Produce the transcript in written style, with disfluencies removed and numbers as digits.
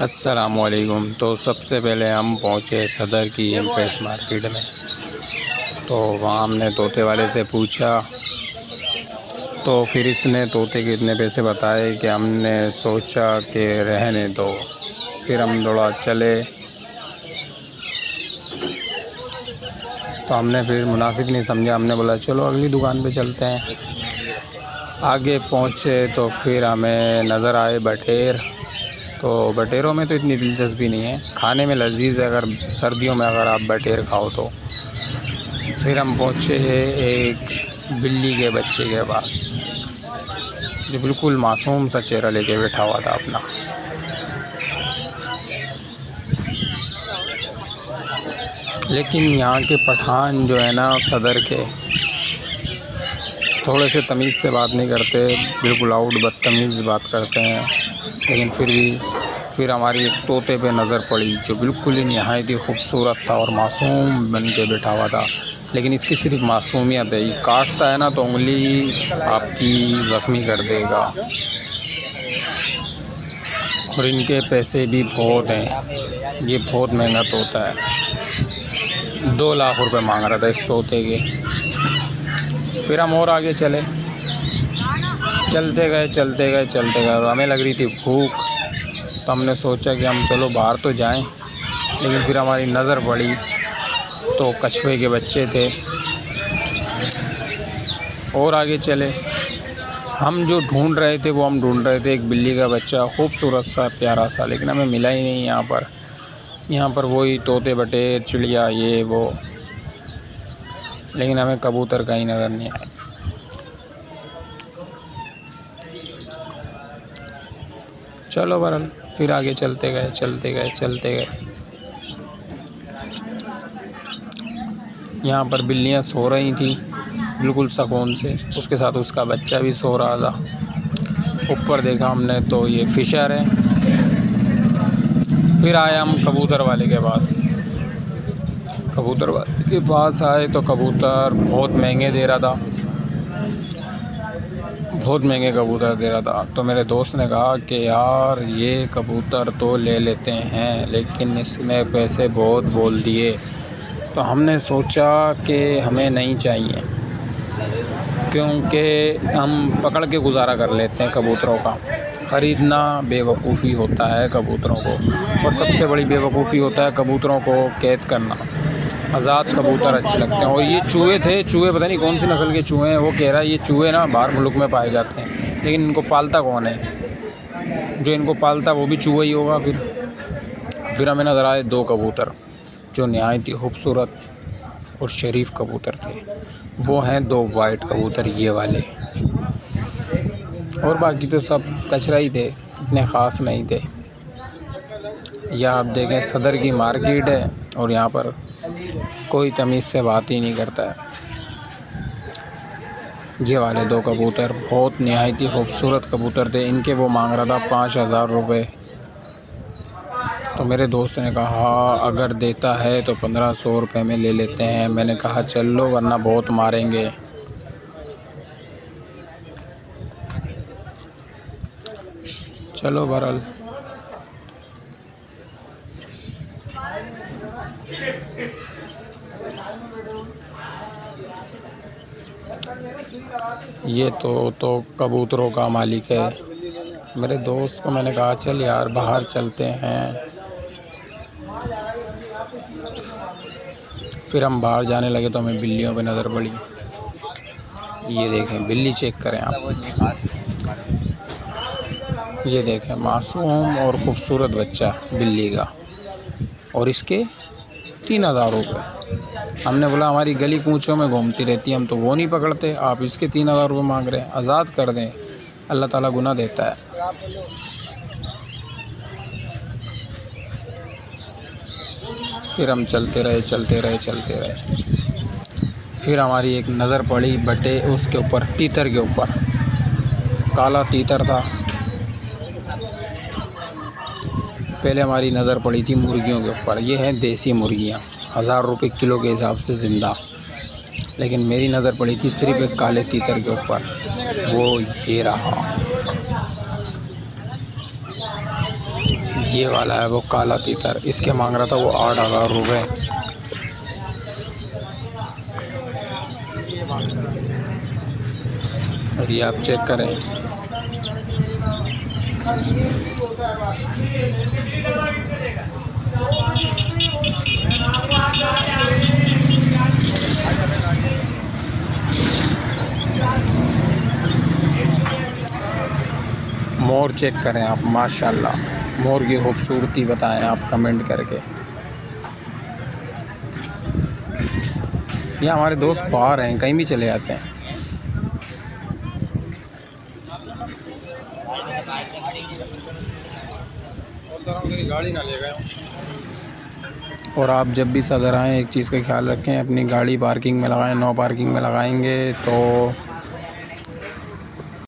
अस्सलामुअलैकुम। तो सबसे पहले हम पहुँचे सदर की इम्प्रेस मार्केट में। तो वहाँ हमने तोते वाले से पूछा, तो फिर इसने तोते के इतने पैसे बताए कि हमने सोचा कि रहने दो। फिर हम थोड़ा चले तो हमने फिर मुनासिब नहीं समझा, हमने बोला चलो अगली दुकान पे चलते हैं। आगे पहुँचे तो फिर हमें नज़र आए बटेर। तो बटेरों में तो इतनी दिलचस्पी नहीं है, खाने में लजीज़ है अगर सर्दियों में अगर आप बटेर खाओ तो। फिर हम पहुँचे एक बिल्ली के बच्चे के पास जो बिल्कुल मासूम सा चेहरा लेके बैठा हुआ था अपना। लेकिन यहाँ के पठान जो है ना सदर के, थोड़े से तमीज़ से बात नहीं करते, बिल्कुल आउट बदतमीज़ बात करते हैं। लेकिन फिर हमारी एक तोते पे नज़र पड़ी जो बिल्कुल ही नहायत ही खूबसूरत था और मासूम बन के बैठा हुआ था। लेकिन इसकी सिर्फ मासूमियत है, ये काटता है ना तो उंगली आपकी ज़ख्मी कर देगा। और इनके पैसे भी बहुत हैं, ये बहुत महंगा तोता है। 2 लाख रुपए मांग रहा था इस तोते के। फिर हम और आगे चलते गए और हमें लग रही थी भूख। तो हमने सोचा कि हम चलो बाहर तो जाएं। लेकिन फिर हमारी नज़र पड़ी तो कछुए के बच्चे थे। और आगे चले, हम जो ढूंढ रहे थे वो हम ढूंढ रहे थे एक बिल्ली का बच्चा, खूबसूरत सा प्यारा सा, लेकिन हमें मिला ही नहीं। यहाँ पर वही तोते बटेर चिड़िया ये वो, लेकिन हमें कबूतर कहीं नज़र नहीं आए। चलो बहरहाल फिर आगे चलते गए। यहाँ पर बिल्लियाँ सो रही थी बिल्कुल सुकून से, उसके साथ उसका बच्चा भी सो रहा था। ऊपर देखा हमने तो ये फिशर है। फिर आए हम कबूतर वाले के पास। कबूतर वाले के पास आए तो कबूतर बहुत महंगे दे रहा था, बहुत महंगे कबूतर दे रहा था। तो मेरे दोस्त ने कहा कि यार ये कबूतर तो ले लेते हैं, लेकिन इसने पैसे बहुत बोल दिए। तो हमने सोचा कि हमें नहीं चाहिए, क्योंकि हम पकड़ के गुजारा कर लेते हैं कबूतरों का। ख़रीदना बेवकूफ़ी होता है कबूतरों को, और सबसे बड़ी बेवकूफ़ी होता है कबूतरों को कैद करना। आज़ाद कबूतर अच्छे लगते हैं। और ये चूहे पता नहीं कौन सी नस्ल के चूहे हैं। वो कह रहा है ये चूहे ना बाहर मुल्क में पाए जाते हैं, लेकिन इनको पालता कौन है? जो इनको पालता वो भी चूहा ही होगा। फिर हमें नज़र आए 2 कबूतर जो नहायत ही खूबसूरत और शरीफ कबूतर थे। वो हैं 2 वाइट कबूतर, ये वाले। और बाकी तो सब कचरा ही थे, इतने ख़ास नहीं थे। यह आप देखें सदर की मार्केट है और यहाँ पर कोई तमीज़ से बात ही नहीं करता है। ये वाले 2 कबूतर बहुत नहायत ही खूबसूरत कबूतर थे। इनके वो मांग रहा था 5000 रुपये। तो मेरे दोस्त ने कहा अगर देता है तो 1500 रुपये में ले लेते हैं। मैंने कहा चल लो वरना बहुत मारेंगे। चलो बहरहाल ये तो कबूतरों का मालिक है। मेरे दोस्त को मैंने कहा चल यार बाहर चलते हैं। फिर हम बाहर जाने लगे तो हमें बिल्लियों पे नज़र पड़ी। ये देखें बिल्ली, चेक करें आप, ये देखें मासूम और ख़ूबसूरत बच्चा बिल्ली का, और इसके 3000 रुपये। हमने बोला हमारी गली कूचों में घूमती रहती है, हम तो वो नहीं पकड़ते, आप इसके 3000 रुपये मांग रहे हैं। आज़ाद कर दें, अल्लाह ताला गुनाह देता है। फिर हम चलते रहे। फिर हमारी एक नज़र पड़ी उसके ऊपर, तीतर के ऊपर। काला तीतर था। पहले हमारी नज़र पड़ी थी मुर्गियों के ऊपर। ये हैं देसी मुर्गियाँ, 1000 रुपये किलो के हिसाब से ज़िंदा। लेकिन मेरी नज़र पड़ी थी सिर्फ़ एक काले तीतर के ऊपर, वो ये रहा। ये वाला है वो काला तीतर, इसके मांग रहा था वो 8,000 रुपये। और ये आप चेक करें, मोर चेक करें आप, माशाल्लाह। मोर की खूबसूरती बताएं आप कमेंट करके। ये हमारे दोस्त बाहर हैं, कहीं भी चले जाते हैं। गाड़ी ना ले गए। और आप जब भी सदर आएँ एक चीज़ का ख्याल रखें, अपनी गाड़ी पार्किंग में लगाएं। नो पार्किंग में लगाएंगे तो